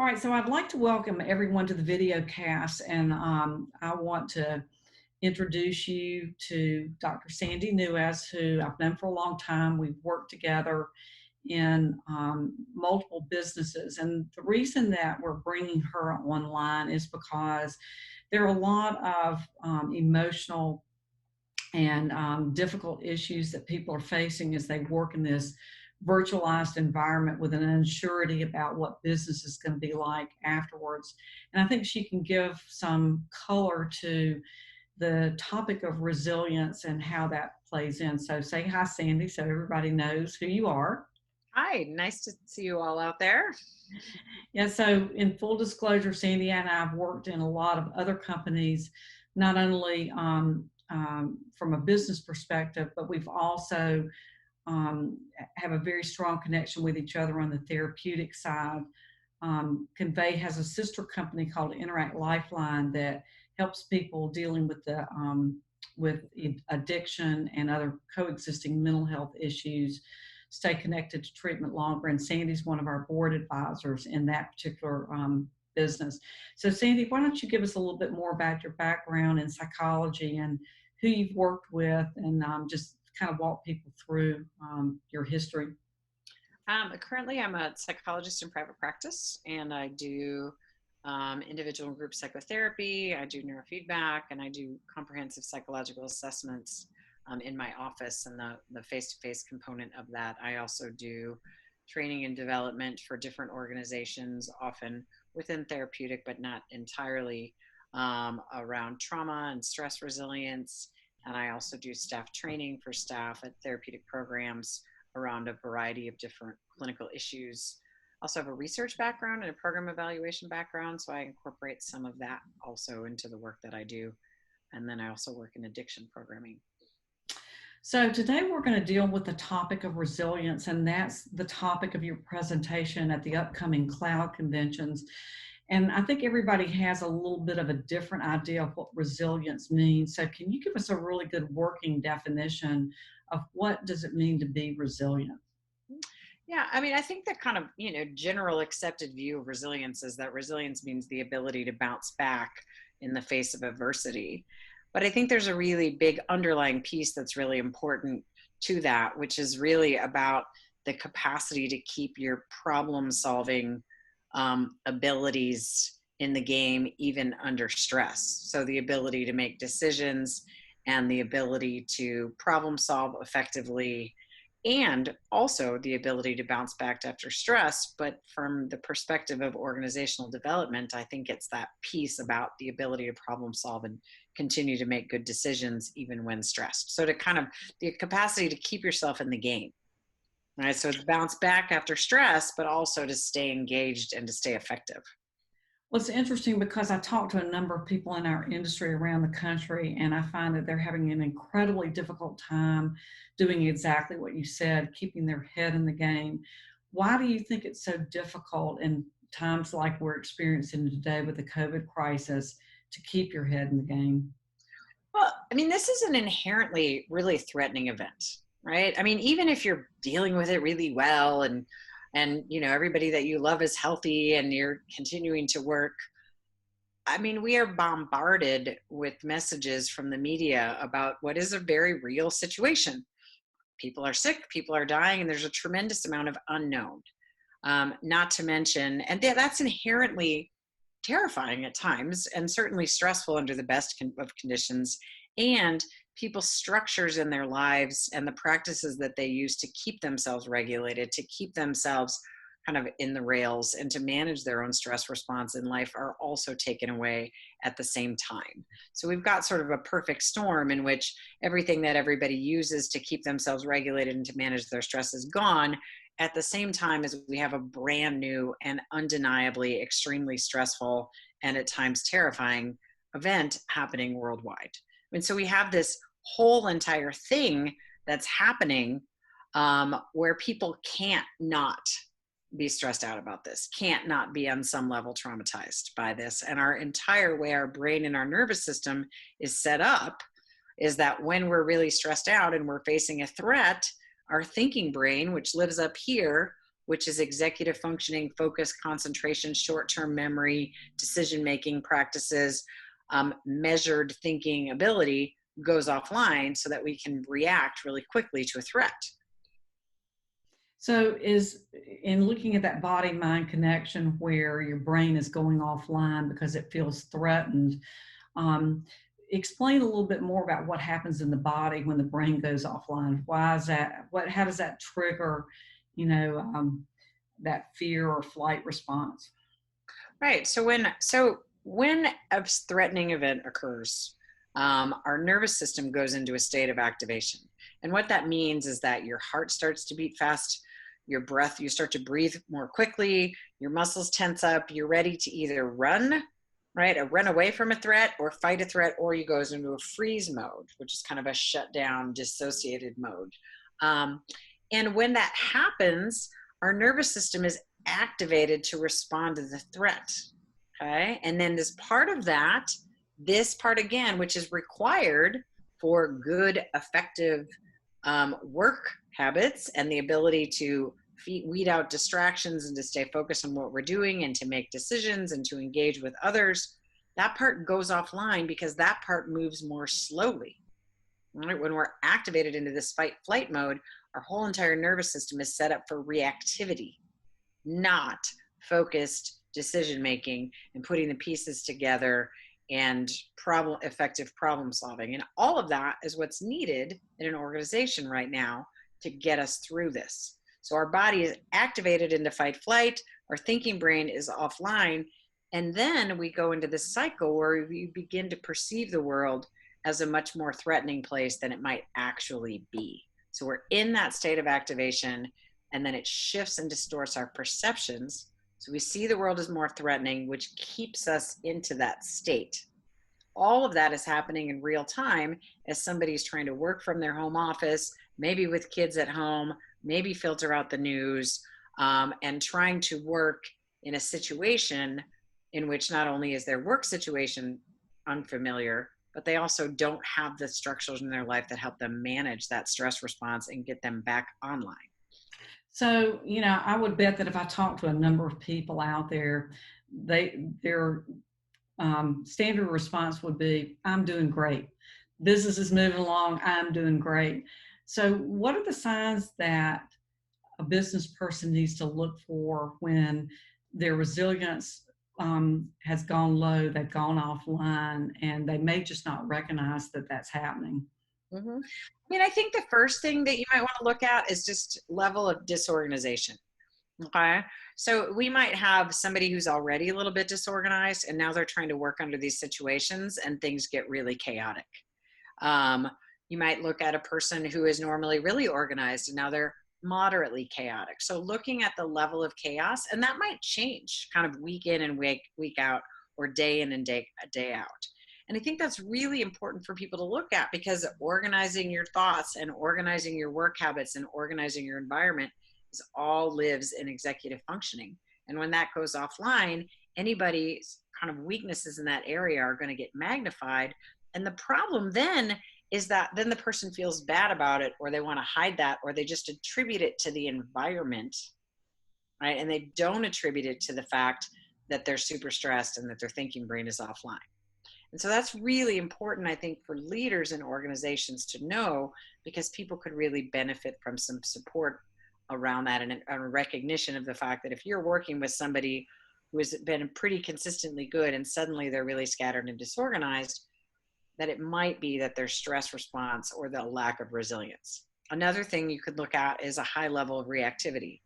right, so I'd like to welcome everyone to the video cast, and I want to introduce you to Dr. Sandy Newes, who I've known for a long time. We've worked together in multiple businesses, and the reason that we're bringing her online is because there are a lot of emotional and difficult issues that people are facing as they work in this virtualized environment with an uncertainty about what business is going to be like afterwards. And I think she can give some color to the topic of resilience and how that plays in. So say hi, Sandy, so everybody knows who you are. Hi, nice to see you all out there. Yeah, so in full disclosure, Sandy and I have worked in a lot of other companies, not only from a business perspective, but we've also have a very strong connection with each other on the therapeutic side. Convey has a sister company called Interact Lifeline that helps people dealing with addiction and other coexisting mental health issues stay connected to treatment longer. And Sandy's one of our board advisors in that particular business. So Sandy, why don't you give us a little bit more about your background in psychology and who you've worked with, and just kind of walk people through your history. Currently, I'm a psychologist in private practice, and I do individual and group psychotherapy. I do neurofeedback, and I do comprehensive psychological assessments in my office, and the face-to-face component of that. I also do training and development for different organizations, often within therapeutic, but not entirely, around trauma and stress resilience. And I also do staff training for staff at therapeutic programs around a variety of different clinical issues. I also have a research background and a program evaluation background, so I incorporate some of that also into the work that I do. And then I also work in addiction programming. So today we're going to deal with the topic of resilience, and that's the topic of your presentation at the upcoming cloud conventions. And I think everybody has a little bit of a different idea of what resilience means. So can you give us a really good working definition of what does it mean to be resilient? Yeah, I mean, I think the kind of, general accepted view of resilience is that resilience means the ability to bounce back in the face of adversity. But I think there's a really big underlying piece that's really important to that, which is really about the capacity to keep your problem solving abilities in the game, even under stress. So the ability to make decisions and the ability to problem solve effectively, and also the ability to bounce back after stress. But from the perspective of organizational development, I think it's that piece about the ability to problem solve and continue to make good decisions even when stressed. So to kind of the capacity to keep yourself in the game. Right, so it's bounce back after stress, but also to stay engaged and to stay effective. Well, it's interesting because I talked to a number of people in our industry around the country, and I find that they're having an incredibly difficult time doing exactly what you said, keeping their head in the game. Why do you think it's so difficult in times like we're experiencing today with the COVID crisis to keep your head in the game? Well, I mean, this is an inherently really threatening event, right? I mean, even if you're dealing with it really well and everybody that you love is healthy and you're continuing to work, I mean, we are bombarded with messages from the media about what is a very real situation. People are sick, people are dying, and there's a tremendous amount of unknown. Not to mention, and that's inherently terrifying at times and certainly stressful under the best of conditions. And people's structures in their lives and the practices that they use to keep themselves regulated, to keep themselves kind of in the rails and to manage their own stress response in life are also taken away at the same time. So we've got sort of a perfect storm in which everything that everybody uses to keep themselves regulated and to manage their stress is gone, at the same time as we have a brand new and undeniably extremely stressful and at times terrifying event happening worldwide. And so we have this whole entire thing that's happening where people can't not be stressed out about this, can't not be on some level traumatized by this. And our entire way our brain and our nervous system is set up is that when we're really stressed out and we're facing a threat, our thinking brain, which lives up here, which is executive functioning, focus, concentration, short-term memory, decision-making practices, measured thinking ability, goes offline so that we can react really quickly to a threat. So is in looking at that body mind connection where your brain is going offline because it feels threatened, um, explain a little bit more about what happens in the body when the brain goes offline. Why is that? How does that trigger, you know, that fear or flight response? Right. So when a threatening event occurs, our nervous system goes into a state of activation. And what that means is that your heart starts to beat fast, you start to breathe more quickly, your muscles tense up, you're ready to either run, right, or run away from a threat or fight a threat, or you goes into a freeze mode, which is kind of a shutdown, dissociated mode. Um, and when that happens, our nervous system is activated to respond to the threat. Okay. And then this part again, which is required for good, effective work habits and the ability to weed out distractions and to stay focused on what we're doing and to make decisions and to engage with others, that part goes offline because that part moves more slowly. Right? When we're activated into this fight flight mode, our whole entire nervous system is set up for reactivity, not focused decision making and putting the pieces together and effective problem solving. And all of that is what's needed in an organization right now to get us through this. So our body is activated into fight flight, our thinking brain is offline, and then we go into this cycle where we begin to perceive the world as a much more threatening place than it might actually be. So we're in that state of activation, and then it shifts and distorts our perceptions. So we see the world as more threatening, which keeps us into that state. All of that is happening in real time as somebody's trying to work from their home office, maybe with kids at home, maybe filter out the news, and trying to work in a situation in which not only is their work situation unfamiliar, but they also don't have the structures in their life that help them manage that stress response and get them back online. So, I would bet that if I talk to a number of people out there, their standard response would be, I'm doing great. Business is moving along. I'm doing great. So what are the signs that a business person needs to look for when their resilience has gone low, they've gone offline, and they may just not recognize that that's happening? Mm-hmm. I mean, I think the first thing that you might want to look at is just level of disorganization. Okay. So we might have somebody who's already a little bit disorganized and now they're trying to work under these situations and things get really chaotic. You might look at a person who is normally really organized and now they're moderately chaotic. So looking at the level of chaos, and that might change kind of week in and week out, or day in and day out. And I think that's really important for people to look at, because organizing your thoughts and organizing your work habits and organizing your environment all lives in executive functioning. And when that goes offline, anybody's kind of weaknesses in that area are going to get magnified. And the problem then is that then the person feels bad about it, or they want to hide that, or they just attribute it to the environment, right? And they don't attribute it to the fact that they're super stressed and that their thinking brain is offline. And so that's really important, I think, for leaders and organizations to know, because people could really benefit from some support around that, and a recognition of the fact that if you're working with somebody who has been pretty consistently good and suddenly they're really scattered and disorganized, that it might be that their stress response or the lack of resilience. Another thing you could look at is a high level of reactivity.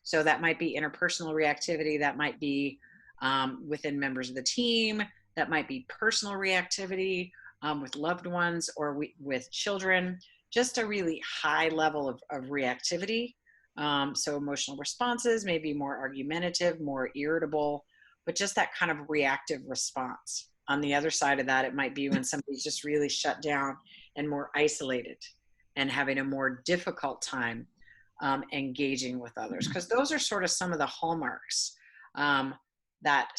So that might be interpersonal reactivity, that might be within members of the team, that might be personal reactivity with loved ones or with children, just a really high level of reactivity. So emotional responses may be more argumentative, more irritable, but just that kind of reactive response. On the other side of that, it might be when somebody's just really shut down and more isolated and having a more difficult time engaging with others, because those are sort of some of the hallmarks, that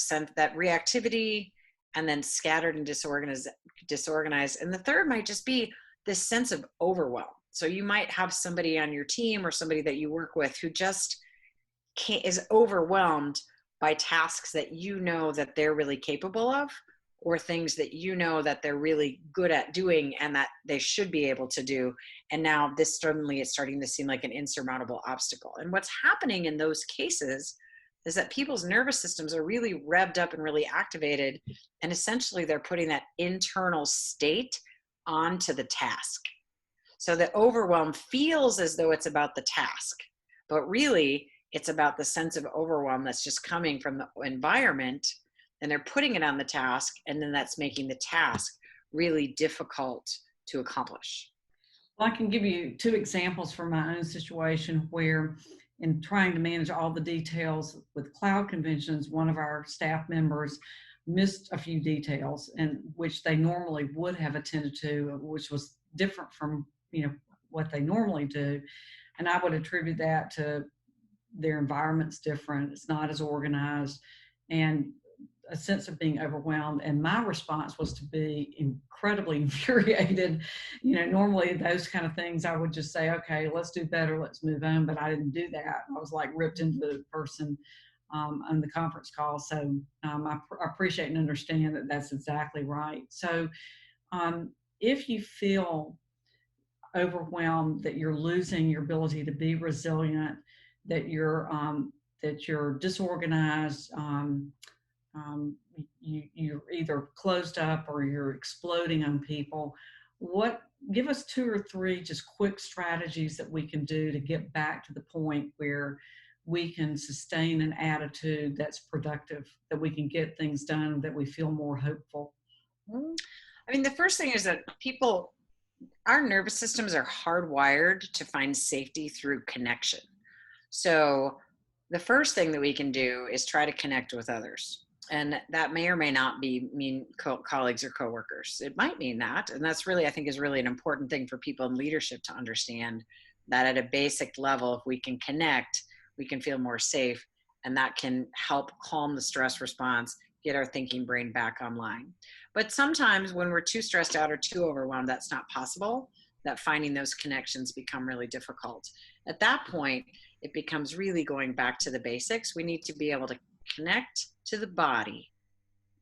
reactivity, and then scattered and disorganized. And the third might just be this sense of overwhelm. So you might have somebody on your team or somebody that you work with who just is overwhelmed by tasks that you know that they're really capable of, or things that you know that they're really good at doing and that they should be able to do, and now this suddenly is starting to seem like an insurmountable obstacle. And what's happening in those cases is that people's nervous systems are really revved up and really activated, and essentially they're putting that internal state onto the task. So the overwhelm feels as though it's about the task, but really it's about the sense of overwhelm that's just coming from the environment, and they're putting it on the task, and then that's making the task really difficult to accomplish. Well, I can give you two examples from my own situation where, in trying to manage all the details with cloud conventions, one of our staff members missed a few details, and which they normally would have attended to, which was different from what they normally do. And I would attribute that to their environment's different, it's not as organized, and a sense of being overwhelmed. And my response was to be incredibly infuriated. Normally those kind of things I would just say, okay, let's do better, let's move on. But I didn't do that. I was like ripped into the person on the conference call. So I appreciate and understand that that's exactly right. So if you feel overwhelmed, that you're losing your ability to be resilient, that you're disorganized, you're either closed up or you're exploding on people. Give us two or three just quick strategies that we can do to get back to the point where we can sustain an attitude that's productive, that we can get things done, that we feel more hopeful. I mean, the first thing is that our nervous systems are hardwired to find safety through connection. So the first thing that we can do is try to connect with others. And that may or may not mean colleagues or coworkers. It might mean that. And that's really, I think, is really an important thing for people in leadership to understand, that at a basic level, if we can connect, we can feel more safe. And that can help calm the stress response, get our thinking brain back online. But sometimes when we're too stressed out or too overwhelmed, that's not possible, that finding those connections become really difficult. At that point, it becomes really going back to the basics. We need to be able to connect to the body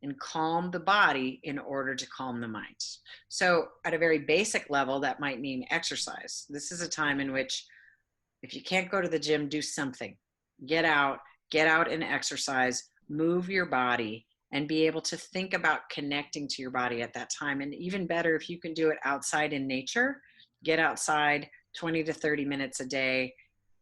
and calm the body in order to calm the mind. So at a very basic level, that might mean exercise. This is a time in which, if you can't go to the gym, do something. Get out and exercise, move your body, and be able to think about connecting to your body at that time. And even better, if you can do it outside in nature, get outside 20 to 30 minutes a day,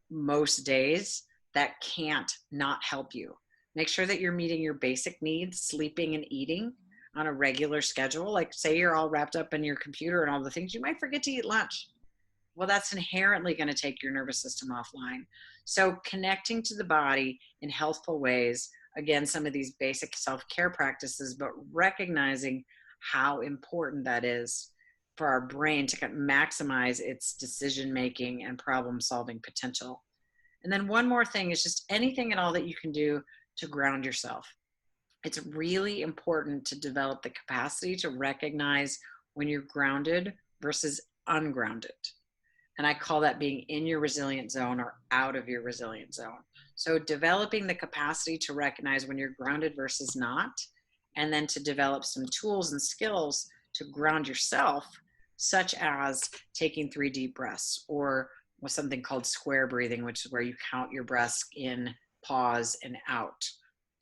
most days. That can't not help you. Make sure that you're meeting your basic needs, sleeping and eating on a regular schedule. Like, say you're all wrapped up in your computer and all the things, you might forget to eat lunch. Well, that's inherently going to take your nervous system offline. So connecting to the body in healthful ways, again, some of these basic self-care practices, but recognizing how important that is for our brain to maximize its decision-making and problem-solving potential. And then one more thing is just anything at all that you can do to ground yourself. It's really important to develop the capacity to recognize when you're grounded versus ungrounded. And I call that being in your resilient zone or out of your resilient zone. So developing the capacity to recognize when you're grounded versus not, and then to develop some tools and skills to ground yourself, such as taking 3 deep breaths, or with something called square breathing, which is where you count your breaths in, pause, and out,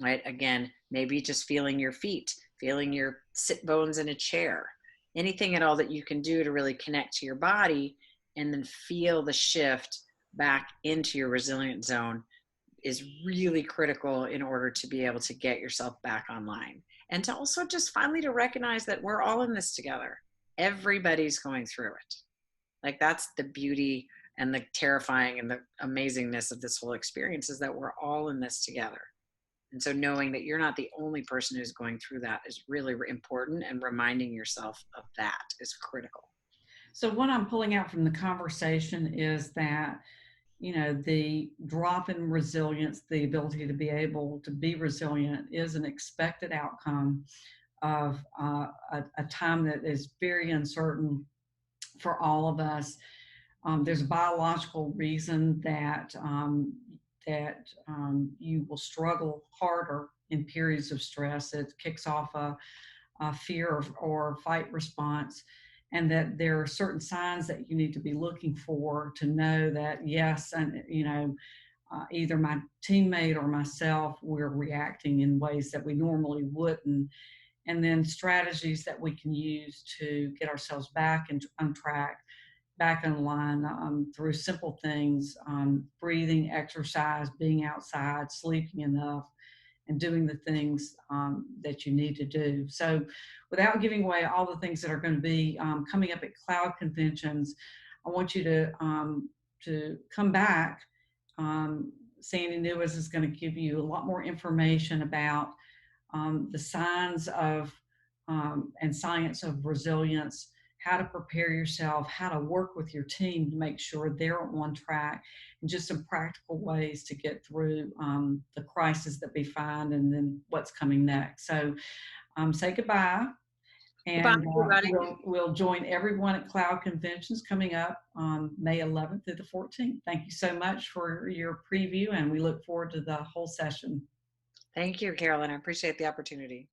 right? Again, maybe just feeling your feet, feeling your sit bones in a chair, anything at all that you can do to really connect to your body and then feel the shift back into your resilient zone is really critical in order to be able to get yourself back online. And to also just finally to recognize that we're all in this together. Everybody's going through it. Like, that's the beauty and the terrifying and the amazingness of this whole experience, is that we're all in this together. And so knowing that you're not the only person who's going through that is really important, and reminding yourself of that is critical. So what I'm pulling out from the conversation is that, the drop in resilience, the ability to be able to be resilient, is an expected outcome of a time that is very uncertain for all of us. There's a biological reason that that you will struggle harder in periods of stress. It kicks off a fear or fight response, and that there are certain signs that you need to be looking for to know that, yes, and either my teammate or myself, we're reacting in ways that we normally wouldn't, and then strategies that we can use to get ourselves back on track, back in line, through simple things, breathing, exercise, being outside, sleeping enough, and doing the things that you need to do. So, without giving away all the things that are going to be coming up at cloud conventions, I want you to come back. Sandy Newes is going to give you a lot more information about the signs of and science of resilience, how to prepare yourself, how to work with your team to make sure they're on track, and just some practical ways to get through the crisis that we find and then what's coming next. So say goodbye. Goodbye, And everybody. we'll join everyone at Cloud Conventions coming up May 11th through the 14th. Thank you so much for your preview, and we look forward to the whole session. Thank you, Carolyn. I appreciate the opportunity.